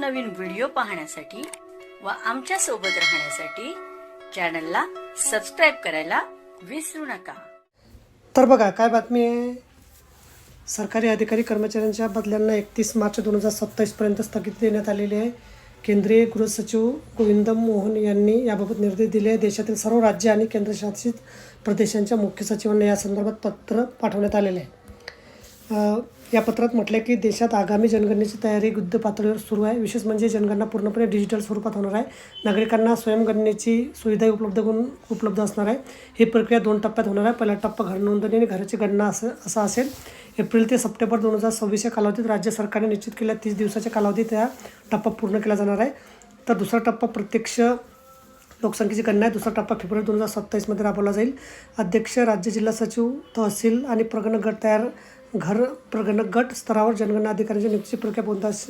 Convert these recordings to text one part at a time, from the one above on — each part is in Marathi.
नवनवीन व्हिडिओ पाहण्यासाठी व आमच्या सोबत राहण्यासाठी चॅनलला सबस्क्राइब करायला विसरू नका। तर बघा काय बातमी आहे। सरकारी अधिकारी कर्मचाऱ्यांच्या बदल्यांना 31 मार्च 2027 पर्यंत स्थगिती देण्यात आलेली आहे। केंद्रीय गृह सचिव गोविंद मोहन यांनी याबाबत निर्देश दिले। देशातील सर्व राज्य आणि केंद्रशासित प्रदेशांच्या मुख्य सचिवांना या संदर्भात पत्र पाठवण्यात आलेले आहे। या पत्रात म्हटले की देशात आगामी जनगणनेची तयारी युद्ध पातळीवर सुरू आहे। विशेष म्हणजे जनगणना पूर्णपणे डिजिटल स्वरूपात होणार आहे। नागरिकांना स्वयंगणनेची सुविधा उपलब्ध असणार आहे। ही प्रक्रिया 2 टप्प्यात होणार आहे। पहिला टप्पा घर नोंदणी आणि घराची गणना असा असेल। एप्रिल ते सप्टेंबर 2026 या कालावधीत राज्य सरकारने निश्चित केलेल्या 30 दिवसाच्या कालावधीत हा टप्पा पूर्ण केला जाणार आहे। तर दुसरा टप्पा प्रत्यक्ष लोकसंख्येची गणना आहे। दुसरा टप्पा फेब्रुवारी 2027 मध्ये राबवला जाईल। अध्यक्ष, राज्य, जिल्हा सचिव, तहसील आणि प्रगणक गट स्तरावर जनगणना अधिकाऱ्यांची नियुक्तीची प्रक्रिया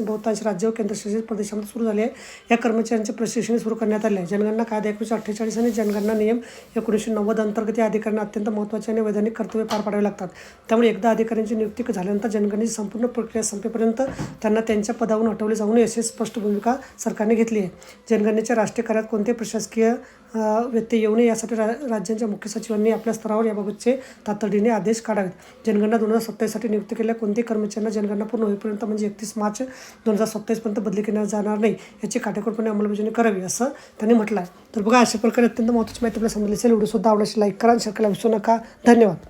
बहुतांश राज्य व केंद्रशासित प्रदेशांमध्ये सुरू झाली आहे। या कर्मचाऱ्यांचे प्रशिक्षण सुरू करण्यात आले आहे। जनगणना कायदा 1948 आणि जनगणना नियम 1990 अंतर्गत या अधिकाऱ्यांना अत्यंत महत्त्वाचे आणि वैधानिक कर्तव्य पार पाडावे लागतात। त्यामुळे एकदा अधिकाऱ्यांची नियुक्ती झाल्यानंतर जनगणनेची संपूर्ण प्रक्रिया संपेपर्यंत त्यांना त्यांच्या पदावरून हटवले जाऊ नये अशी स्पष्ट भूमिका सरकारने घेतली आहे। जनगणनेच्या राष्ट्रीय कार्यात कोणते प्रशासकीय व्यत्यय येऊ नये यासाठी राज्यांच्या मुख्य सचिवांनी आपल्या स्तरावर याबाबतचे तातडीने आदेश काढावेत। जनगणना 2027 साठी नियुक्त केलेल्या कोणत्याही कर्मचाऱ्यांना जनगणना पूर्ण होईपर्यंत म्हणजे 31 मार्च 2027 पर्यंत बदली केली जाणार नाही याची काटेकोरपणे अंमलबजावणी करावी असं त्यांनी म्हटलं आहे। तर बघा अशा प्रकारे अत्यंत महत्त्वाची माहिती आपल्याला समजली असेल। व्हिडिओ सुद्धा आवडल्यास लाईक करा आणि शेअर करायला विसरू नका। धन्यवाद।